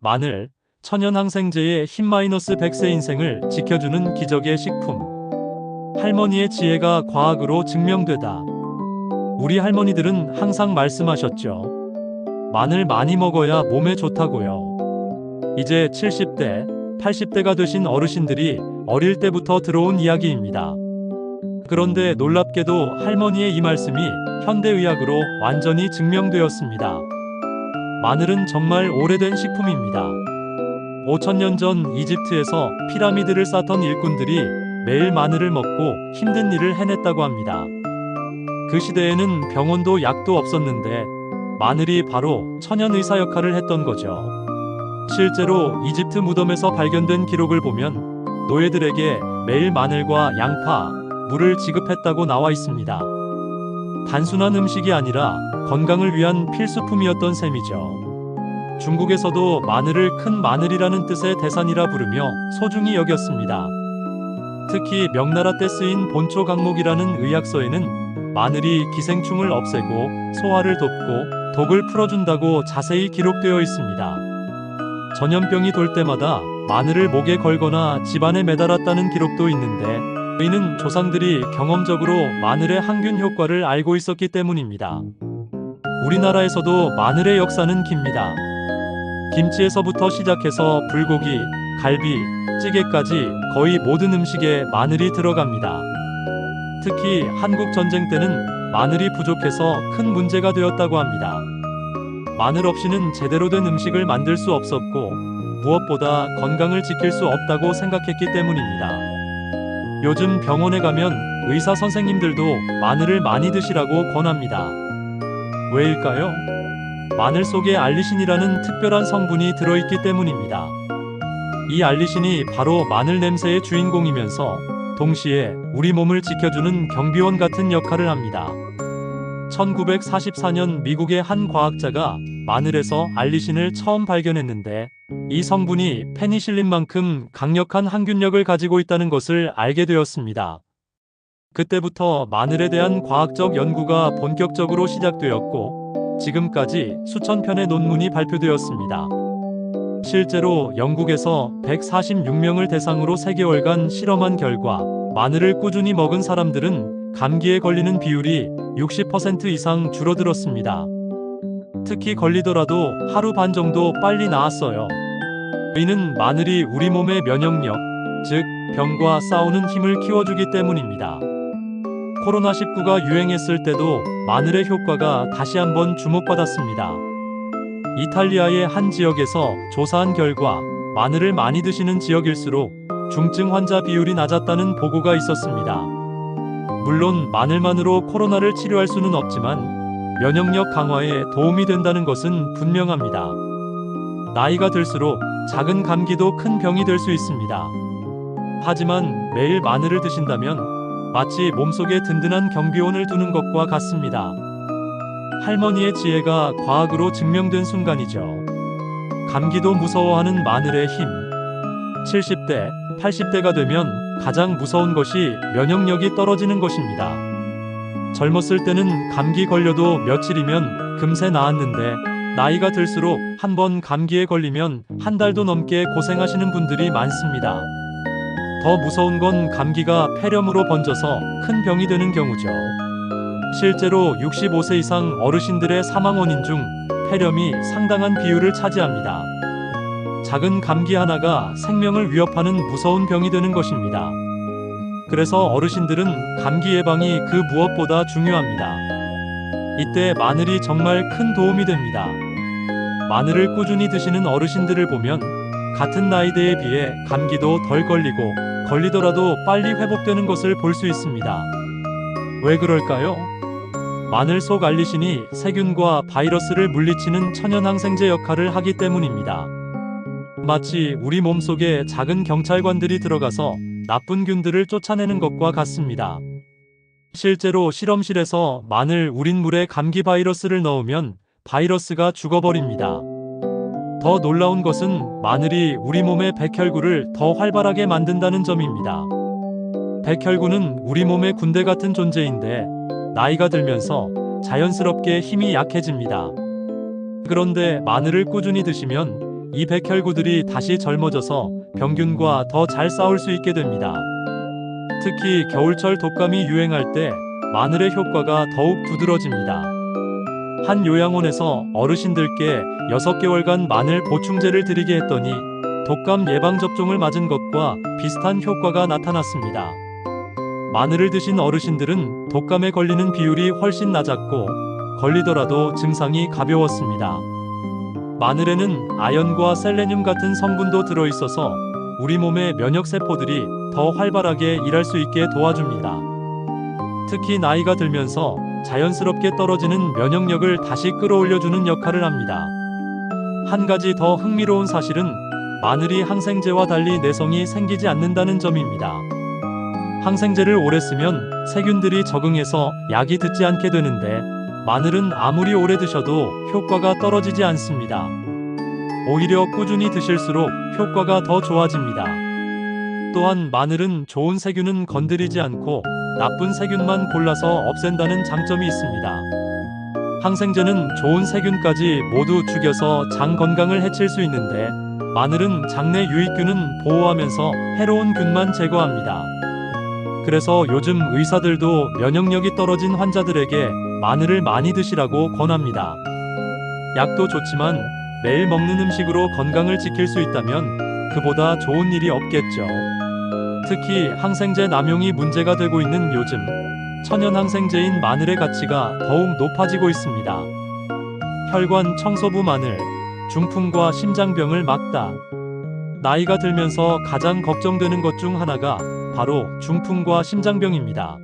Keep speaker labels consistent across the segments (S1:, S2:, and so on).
S1: 마늘, 천연항생제의 흰-100세 인생을 지켜주는 기적의 식품. 할머니의 지혜가 과학으로 증명되다. 우리 할머니들은 항상 말씀하셨죠. 마늘 많이 먹어야 몸에 좋다고요. 이제 70대, 80대가 되신 어르신들이 어릴 때부터 들어온 이야기입니다. 그런데 놀랍게도 할머니의 이 말씀이 현대의학으로 완전히 증명되었습니다. 마늘은 정말 오래된 식품입니다. 5000년 전 이집트에서 피라미드를 쌓던 일꾼들이 매일 마늘을 먹고 힘든 일을 해냈다고 합니다. 그 시대에는 병원도 약도 없었는데 마늘이 바로 천연의사 역할을 했던 거죠. 실제로 이집트 무덤에서 발견된 기록을 보면 노예들에게 매일 마늘과 양파, 물을 지급했다고 나와 있습니다. 단순한 음식이 아니라 건강을 위한 필수품이었던 셈이죠. 중국에서도 마늘을 큰 마늘이라는 뜻의 대산이라 부르며 소중히 여겼습니다. 특히 명나라 때 쓰인 본초 강목이라는 의학서에는 마늘이 기생충을 없애고 소화를 돕고 독을 풀어준다고 자세히 기록되어 있습니다. 전염병이 돌 때마다 마늘을 목에 걸거나 집안에 매달았다는 기록도 있는데 이는 조상들이 경험적으로 마늘의 항균 효과를 알고 있었기 때문입니다. 우리나라에서도 마늘의 역사는 깁니다. 김치에서부터 시작해서 불고기, 갈비, 찌개까지 거의 모든 음식에 마늘이 들어갑니다. 특히 한국 전쟁 때는 마늘이 부족해서 큰 문제가 되었다고 합니다. 마늘 없이는 제대로 된 음식을 만들 수 없었고 무엇보다 건강을 지킬 수 없다고 생각했기 때문입니다. 요즘 병원에 가면 의사 선생님들도 마늘을 많이 드시라고 권합니다. 왜일까요? 마늘 속에 알리신이라는 특별한 성분이 들어있기 때문입니다. 이 알리신이 바로 마늘 냄새의 주인공이면서 동시에 우리 몸을 지켜주는 경비원 같은 역할을 합니다. 1944년 미국의 한 과학자가 마늘에서 알리신을 처음 발견했는데 이 성분이 페니실린만큼 강력한 항균력을 가지고 있다는 것을 알게 되었습니다. 그때부터 마늘에 대한 과학적 연구가 본격적으로 시작되었고 지금까지 수천 편의 논문이 발표되었습니다. 실제로 영국에서 146명을 대상으로 3개월간 실험한 결과 마늘을 꾸준히 먹은 사람들은 감기에 걸리는 비율이 60% 이상 줄어들었습니다. 특히 걸리더라도 하루 반 정도 빨리 나았어요. 이는 마늘이 우리 몸의 면역력, 즉 병과 싸우는 힘을 키워주기 때문입니다. 코로나19가 유행했을 때도 마늘의 효과가 다시 한번 주목받았습니다. 이탈리아의 한 지역에서 조사한 결과 마늘을 많이 드시는 지역일수록 중증 환자 비율이 낮았다는 보고가 있었습니다. 물론 마늘만으로 코로나를 치료할 수는 없지만 면역력 강화에 도움이 된다는 것은 분명합니다. 나이가 들수록 작은 감기도 큰 병이 될 수 있습니다. 하지만 매일 마늘을 드신다면 마치 몸속에 든든한 경비원을 두는 것과 같습니다. 할머니의 지혜가 과학으로 증명된 순간이죠. 감기도 무서워하는 마늘의 힘. 70대, 80대가 되면 가장 무서운 것이 면역력이 떨어지는 것입니다. 젊었을 때는 감기 걸려도 며칠이면 금세 나았는데 나이가 들수록 한 번 감기에 걸리면 한 달도 넘게 고생하시는 분들이 많습니다. 더 무서운 건 감기가 폐렴으로 번져서 큰 병이 되는 경우죠. 실제로 65세 이상 어르신들의 사망 원인 중 폐렴이 상당한 비율을 차지합니다. 작은 감기 하나가 생명을 위협하는 무서운 병이 되는 것입니다. 그래서 어르신들은 감기 예방이 그 무엇보다 중요합니다. 이때 마늘이 정말 큰 도움이 됩니다. 마늘을 꾸준히 드시는 어르신들을 보면 같은 나이대에 비해 감기도 덜 걸리고 걸리더라도 빨리 회복되는 것을 볼 수 있습니다. 왜 그럴까요? 마늘 속 알리신이 세균과 바이러스를 물리치는 천연항생제 역할을 하기 때문입니다. 마치 우리 몸속에 작은 경찰관들이 들어가서 나쁜 균들을 쫓아내는 것과 같습니다. 실제로 실험실에서 마늘 우린 물에 감기 바이러스를 넣으면 바이러스가 죽어버립니다. 더 놀라운 것은 마늘이 우리 몸의 백혈구를 더 활발하게 만든다는 점입니다. 백혈구는 우리 몸의 군대 같은 존재인데 나이가 들면서 자연스럽게 힘이 약해집니다. 그런데 마늘을 꾸준히 드시면 이 백혈구들이 다시 젊어져서 병균과 더 잘 싸울 수 있게 됩니다. 특히 겨울철 독감이 유행할 때 마늘의 효과가 더욱 두드러집니다. 한 요양원에서 어르신들께 6개월간 마늘 보충제를 드리게 했더니 독감 예방접종을 맞은 것과 비슷한 효과가 나타났습니다. 마늘을 드신 어르신들은 독감에 걸리는 비율이 훨씬 낮았고 걸리더라도 증상이 가벼웠습니다. 마늘에는 아연과 셀레늄 같은 성분도 들어있어서 우리 몸의 면역세포들이 더 활발하게 일할 수 있게 도와줍니다. 특히 나이가 들면서 자연스럽게 떨어지는 면역력을 다시 끌어올려주는 역할을 합니다. 한 가지 더 흥미로운 사실은 마늘이 항생제와 달리 내성이 생기지 않는다는 점입니다. 항생제를 오래 쓰면 세균들이 적응해서 약이 듣지 않게 되는데 마늘은 아무리 오래 드셔도 효과가 떨어지지 않습니다. 오히려 꾸준히 드실수록 효과가 더 좋아집니다. 또한 마늘은 좋은 세균은 건드리지 않고 나쁜 세균만 골라서 없앤다는 장점이 있습니다. 항생제는 좋은 세균까지 모두 죽여서 장 건강을 해칠 수 있는데 마늘은 장내 유익균은 보호하면서 해로운 균만 제거합니다. 그래서 요즘 의사들도 면역력이 떨어진 환자들에게 마늘을 많이 드시라고 권합니다. 약도 좋지만 매일 먹는 음식으로 건강을 지킬 수 있다면 그보다 좋은 일이 없겠죠. 특히 항생제 남용이 문제가 되고 있는 요즘 천연 항생제인 마늘의 가치가 더욱 높아지고 있습니다. 혈관 청소부 마늘, 중풍과 심장병을 막다. 나이가 들면서 가장 걱정되는 것 중 하나가 바로 중풍과 심장병입니다.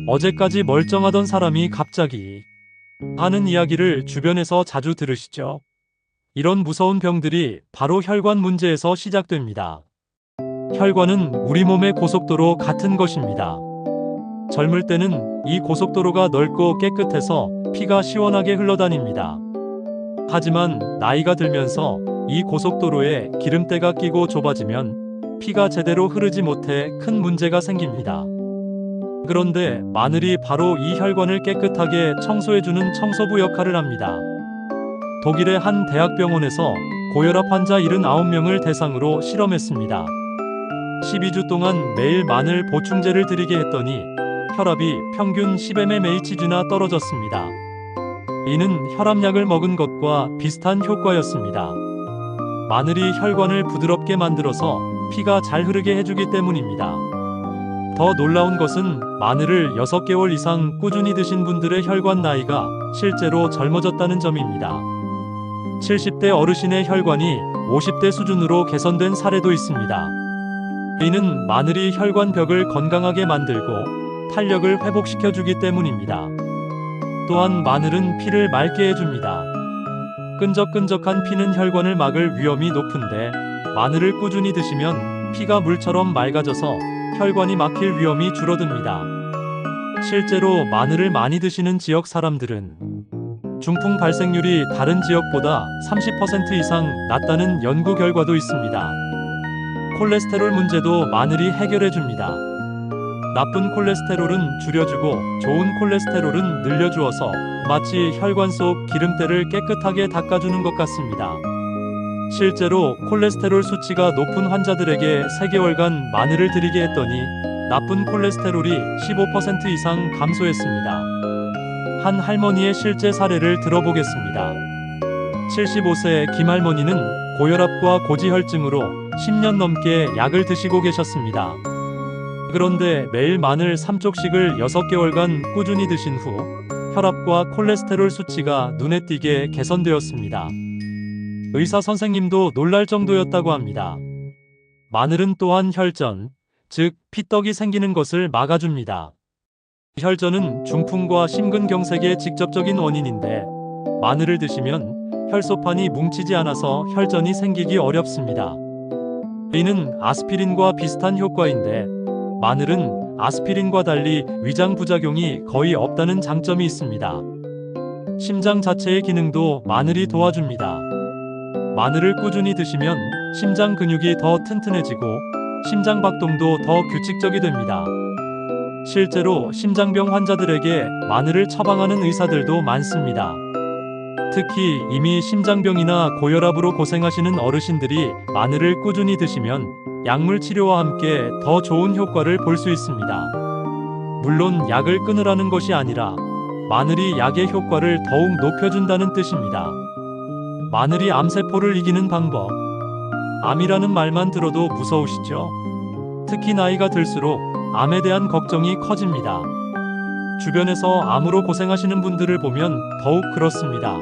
S1: 어제까지 멀쩡하던 사람이 갑자기 하는 이야기를 주변에서 자주 들으시죠? 이런 무서운 병들이 바로 혈관 문제에서 시작됩니다. 혈관은 우리 몸의 고속도로 같은 것입니다. 젊을 때는 이 고속도로가 넓고 깨끗해서 피가 시원하게 흘러다닙니다. 하지만 나이가 들면서 이 고속도로에 기름때가 끼고 좁아지면 피가 제대로 흐르지 못해 큰 문제가 생깁니다. 그런데 마늘이 바로 이 혈관을 깨끗하게 청소해주는 청소부 역할을 합니다. 독일의 한 대학병원에서 고혈압 환자 79명을 대상으로 실험했습니다. 12주 동안 매일 마늘 보충제를 드리게 했더니 혈압이 평균 10mmHg나 떨어졌습니다. 이는 혈압약을 먹은 것과 비슷한 효과였습니다. 마늘이 혈관을 부드럽게 만들어서 피가 잘 흐르게 해주기 때문입니다. 더 놀라운 것은 마늘을 6개월 이상 꾸준히 드신 분들의 혈관 나이가 실제로 젊어졌다는 점입니다. 70대 어르신의 혈관이 50대 수준으로 개선된 사례도 있습니다. 이는 마늘이 혈관벽을 건강하게 만들고 탄력을 회복시켜주기 때문입니다. 또한 마늘은 피를 맑게 해줍니다. 끈적끈적한 피는 혈관을 막을 위험이 높은데 마늘을 꾸준히 드시면 피가 물처럼 맑아져서 혈관이 막힐 위험이 줄어듭니다. 실제로 마늘을 많이 드시는 지역 사람들은 중풍 발생률이 다른 지역보다 30% 이상 낮다는 연구 결과도 있습니다. 콜레스테롤 문제도 마늘이 해결해줍니다. 나쁜 콜레스테롤은 줄여주고 좋은 콜레스테롤은 늘려주어서 마치 혈관 속 기름때를 깨끗하게 닦아주는 것 같습니다. 실제로 콜레스테롤 수치가 높은 환자들에게 3개월간 마늘을 드리게 했더니 나쁜 콜레스테롤이 15% 이상 감소했습니다. 한 할머니의 실제 사례를 들어보겠습니다. 75세 김할머니는 고혈압과 고지혈증으로 10년 넘게 약을 드시고 계셨습니다. 그런데 매일 마늘 3쪽씩을 6개월간 꾸준히 드신 후 혈압과 콜레스테롤 수치가 눈에 띄게 개선되었습니다. 의사 선생님도 놀랄 정도였다고 합니다. 마늘은 또한 혈전, 즉 피떡이 생기는 것을 막아줍니다. 혈전은 중풍과 심근경색의 직접적인 원인인데 마늘을 드시면 혈소판이 뭉치지 않아서 혈전이 생기기 어렵습니다. 이는 아스피린과 비슷한 효과인데 마늘은 아스피린과 달리 위장 부작용이 거의 없다는 장점이 있습니다. 심장 자체의 기능도 마늘이 도와줍니다. 마늘을 꾸준히 드시면 심장 근육이 더 튼튼해지고 심장 박동도 더 규칙적이 됩니다. 실제로 심장병 환자들에게 마늘을 처방하는 의사들도 많습니다. 특히 이미 심장병이나 고혈압으로 고생하시는 어르신들이 마늘을 꾸준히 드시면 약물 치료와 함께 더 좋은 효과를 볼 수 있습니다. 물론 약을 끊으라는 것이 아니라 마늘이 약의 효과를 더욱 높여준다는 뜻입니다. 마늘이 암세포를 이기는 방법. 암이라는 말만 들어도 무서우시죠? 특히 나이가 들수록 암에 대한 걱정이 커집니다. 주변에서 암으로 고생하시는 분들을 보면 더욱 그렇습니다.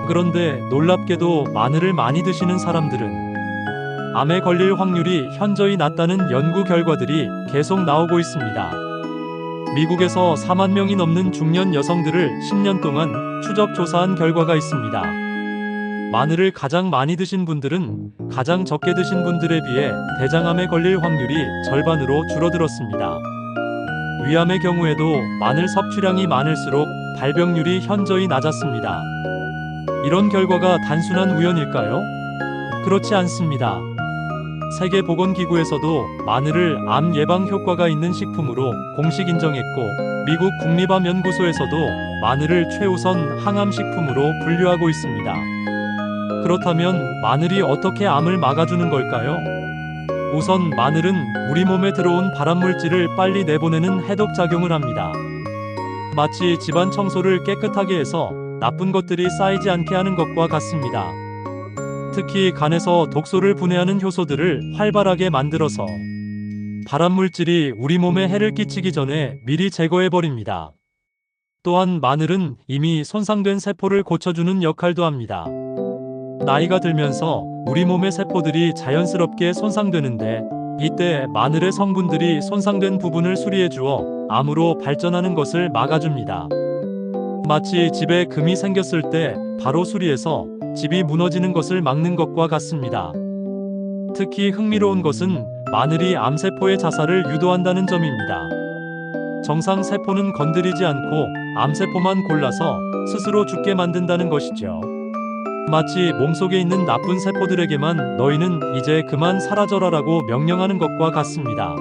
S1: 그런데 놀랍게도 마늘을 많이 드시는 사람들은 암에 걸릴 확률이 현저히 낮다는 연구 결과들이 계속 나오고 있습니다. 미국에서 4만 명이 넘는 중년 여성들을 10년 동안 추적 조사한 결과가 있습니다. 마늘을 가장 많이 드신 분들은 가장 적게 드신 분들에 비해 대장암에 걸릴 확률이 절반으로 줄어들었습니다. 위암의 경우에도 마늘 섭취량이 많을수록 발병률이 현저히 낮았습니다. 이런 결과가 단순한 우연일까요? 그렇지 않습니다. 세계보건기구에서도 마늘을 암 예방 효과가 있는 식품으로 공식 인정했고, 미국 국립암연구소에서도 마늘을 최우선 항암식품으로 분류하고 있습니다. 그렇다면 마늘이 어떻게 암을 막아주는 걸까요? 우선 마늘은 우리 몸에 들어온 발암물질을 빨리 내보내는 해독작용을 합니다. 마치 집안 청소를 깨끗하게 해서 나쁜 것들이 쌓이지 않게 하는 것과 같습니다. 특히 간에서 독소를 분해하는 효소들을 활발하게 만들어서 발암물질이 우리 몸에 해를 끼치기 전에 미리 제거해버립니다. 또한 마늘은 이미 손상된 세포를 고쳐주는 역할도 합니다. 나이가 들면서 우리 몸의 세포들이 자연스럽게 손상되는데, 이때 마늘의 성분들이 손상된 부분을 수리해주어 암으로 발전하는 것을 막아줍니다. 마치 집에 금이 생겼을 때 바로 수리해서 집이 무너지는 것을 막는 것과 같습니다. 특히 흥미로운 것은 마늘이 암세포의 자살을 유도한다는 점입니다. 정상 세포는 건드리지 않고 암세포만 골라서 스스로 죽게 만든다는 것이죠. 마치 몸속에 있는 나쁜 세포들에게만 너희는 이제 그만 사라져라라고 명령하는 것과 같습니다.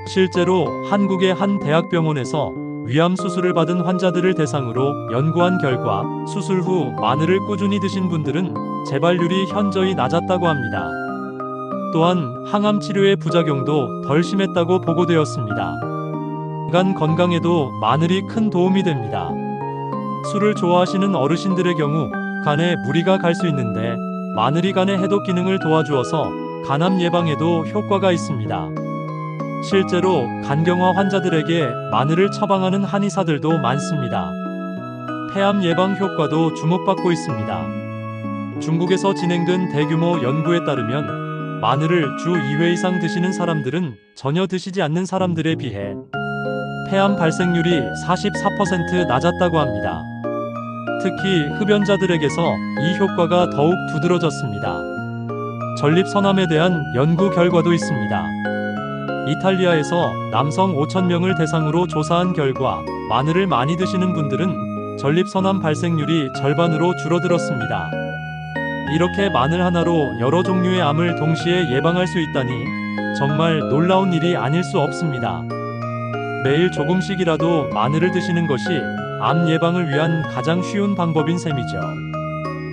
S1: 실제로 한국의 한 대학병원에서 위암 수술을 받은 환자들을 대상으로 연구한 결과, 수술 후 마늘을 꾸준히 드신 분들은 재발률이 현저히 낮았다고 합니다. 또한 항암 치료의 부작용도 덜 심했다고 보고되었습니다. 간 건강에도 마늘이 큰 도움이 됩니다. 술을 좋아하시는 어르신들의 경우 간에 무리가 갈 수 있는데, 마늘이 간의 해독 기능을 도와주어서 간암 예방에도 효과가 있습니다. 실제로 간경화 환자들에게 마늘을 처방하는 한의사들도 많습니다. 폐암 예방 효과도 주목받고 있습니다. 중국에서 진행된 대규모 연구에 따르면 마늘을 주 2회 이상 드시는 사람들은 전혀 드시지 않는 사람들에 비해 폐암 발생률이 44% 낮았다고 합니다. 특히 흡연자들에게서 이 효과가 더욱 두드러졌습니다. 전립선암에 대한 연구 결과도 있습니다. 이탈리아에서 남성 5,000명을 대상으로 조사한 결과, 마늘을 많이 드시는 분들은 전립선암 발생률이 절반으로 줄어들었습니다. 이렇게 마늘 하나로 여러 종류의 암을 동시에 예방할 수 있다니 정말 놀라운 일이 아닐 수 없습니다. 매일 조금씩이라도 마늘을 드시는 것이 암 예방을 위한 가장 쉬운 방법인 셈이죠.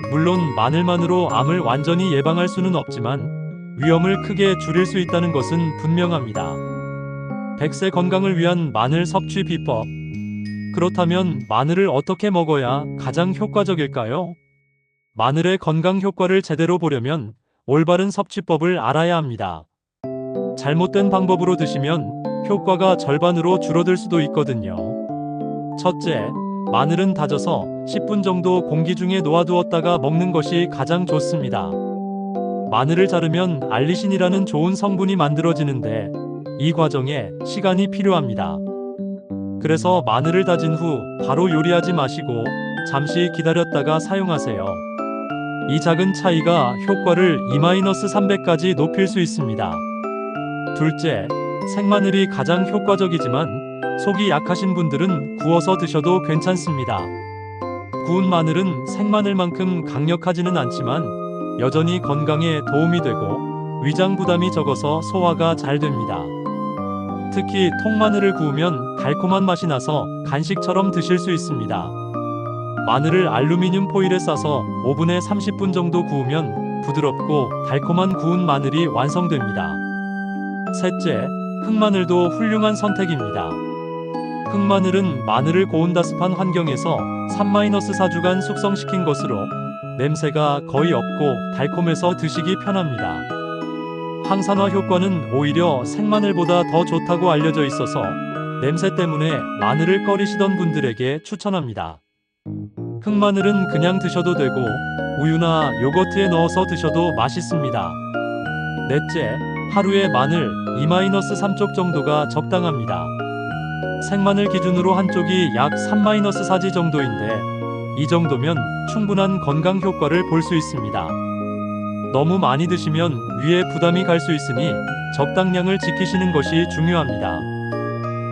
S1: 물론 마늘만으로 암을 완전히 예방할 수는 없지만 위험을 크게 줄일 수 있다는 것은 분명합니다. 100세 건강을 위한 마늘 섭취 비법. 그렇다면 마늘을 어떻게 먹어야 가장 효과적일까요? 마늘의 건강 효과를 제대로 보려면 올바른 섭취법을 알아야 합니다. 잘못된 방법으로 드시면 효과가 절반으로 줄어들 수도 있거든요. 첫째, 마늘은 다져서 10분 정도 공기 중에 놓아두었다가 먹는 것이 가장 좋습니다. 마늘을 자르면 알리신이라는 좋은 성분이 만들어지는데, 이 과정에 시간이 필요합니다. 그래서 마늘을 다진 후 바로 요리하지 마시고 잠시 기다렸다가 사용하세요. 이 작은 차이가 효과를 2-300까지 높일 수 있습니다. 둘째, 생마늘이 가장 효과적이지만 속이 약하신 분들은 구워서 드셔도 괜찮습니다. 구운 마늘은 생마늘만큼 강력하지는 않지만 여전히 건강에 도움이 되고 위장 부담이 적어서 소화가 잘 됩니다. 특히 통마늘을 구우면 달콤한 맛이 나서 간식처럼 드실 수 있습니다. 마늘을 알루미늄 포일에 싸서 오븐에 30분 정도 구우면 부드럽고 달콤한 구운 마늘이 완성됩니다. 셋째, 흑마늘도 훌륭한 선택입니다. 흑마늘은 마늘을 고온다습한 환경에서 3-4주간 숙성시킨 것으로 냄새가 거의 없고 달콤해서 드시기 편합니다. 항산화 효과는 오히려 생마늘보다 더 좋다고 알려져 있어서 냄새 때문에 마늘을 꺼리시던 분들에게 추천합니다. 흑마늘은 그냥 드셔도 되고 우유나 요거트에 넣어서 드셔도 맛있습니다. 넷째, 하루에 마늘 2-3쪽 정도가 적당합니다. 생마늘 기준으로 한 쪽이 약 3-4지 정도인데 이 정도면 충분한 건강 효과를 볼 수 있습니다. 너무 많이 드시면 위에 부담이 갈 수 있으니 적당량을 지키시는 것이 중요합니다.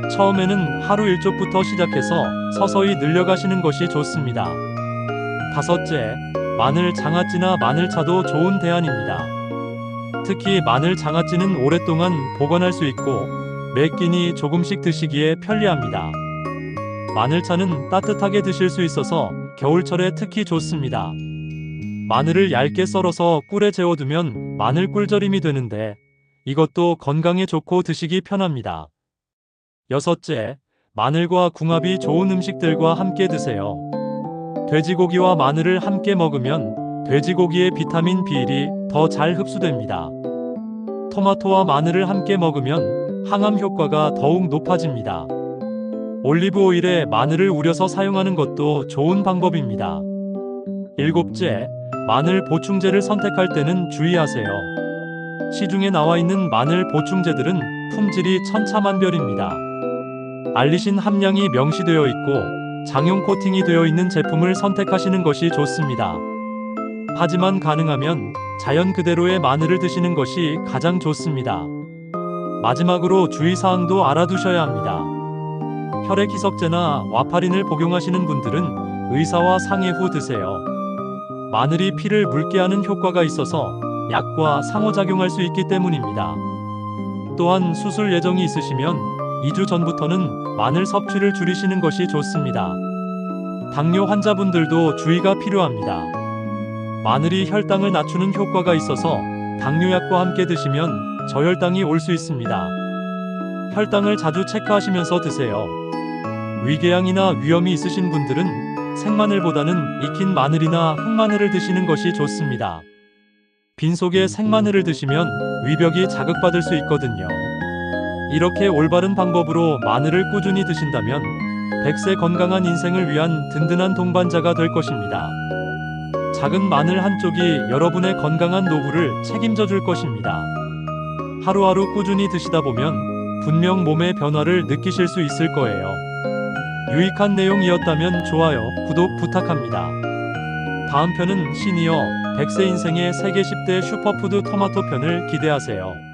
S1: 처음에는 하루 1쪽부터 시작해서 서서히 늘려가시는 것이 좋습니다. 다섯째, 마늘 장아찌나 마늘차도 좋은 대안입니다. 특히 마늘 장아찌는 오랫동안 보관할 수 있고 매 끼니 조금씩 드시기에 편리합니다. 마늘차는 따뜻하게 드실 수 있어서 겨울철에 특히 좋습니다. 마늘을 얇게 썰어서 꿀에 재워두면 마늘 꿀절임이 되는데 이것도 건강에 좋고 드시기 편합니다. 여섯째, 마늘과 궁합이 좋은 음식들과 함께 드세요. 돼지고기와 마늘을 함께 먹으면 돼지고기의 비타민 B일이 더 잘 흡수됩니다. 토마토와 마늘을 함께 먹으면 항암 효과가 더욱 높아집니다. 올리브 오일에 마늘을 우려서 사용하는 것도 좋은 방법입니다. 일곱째, 마늘 보충제를 선택할 때는 주의하세요. 시중에 나와 있는 마늘 보충제들은 품질이 천차만별입니다. 알리신 함량이 명시되어 있고 장용 코팅이 되어 있는 제품을 선택하시는 것이 좋습니다. 하지만 가능하면 자연 그대로의 마늘을 드시는 것이 가장 좋습니다. 마지막으로 주의사항도 알아두셔야 합니다. 혈액 희석제나 와파린을 복용하시는 분들은 의사와 상의 후 드세요. 마늘이 피를 묽게 하는 효과가 있어서 약과 상호작용할 수 있기 때문입니다. 또한 수술 예정이 있으시면 2주 전부터는 마늘 섭취를 줄이시는 것이 좋습니다. 당뇨 환자분들도 주의가 필요합니다. 마늘이 혈당을 낮추는 효과가 있어서 당뇨약과 함께 드시면 저혈당이 올 수 있습니다. 혈당을 자주 체크하시면서 드세요. 위궤양이나 위염이 있으신 분들은 생마늘보다는 익힌 마늘이나 흑마늘을 드시는 것이 좋습니다. 빈속에 생마늘을 드시면 위벽이 자극받을 수 있거든요. 이렇게 올바른 방법으로 마늘을 꾸준히 드신다면 100세 건강한 인생을 위한 든든한 동반자가 될 것입니다. 작은 마늘 한 쪽이 여러분의 건강한 노후를 책임져 줄 것입니다. 하루하루 꾸준히 드시다 보면 분명 몸의 변화를 느끼실 수 있을 거예요. 유익한 내용이었다면 좋아요, 구독 부탁합니다. 다음 편은 시니어 100세 인생의 세계 10대 슈퍼푸드 토마토 편을 기대하세요.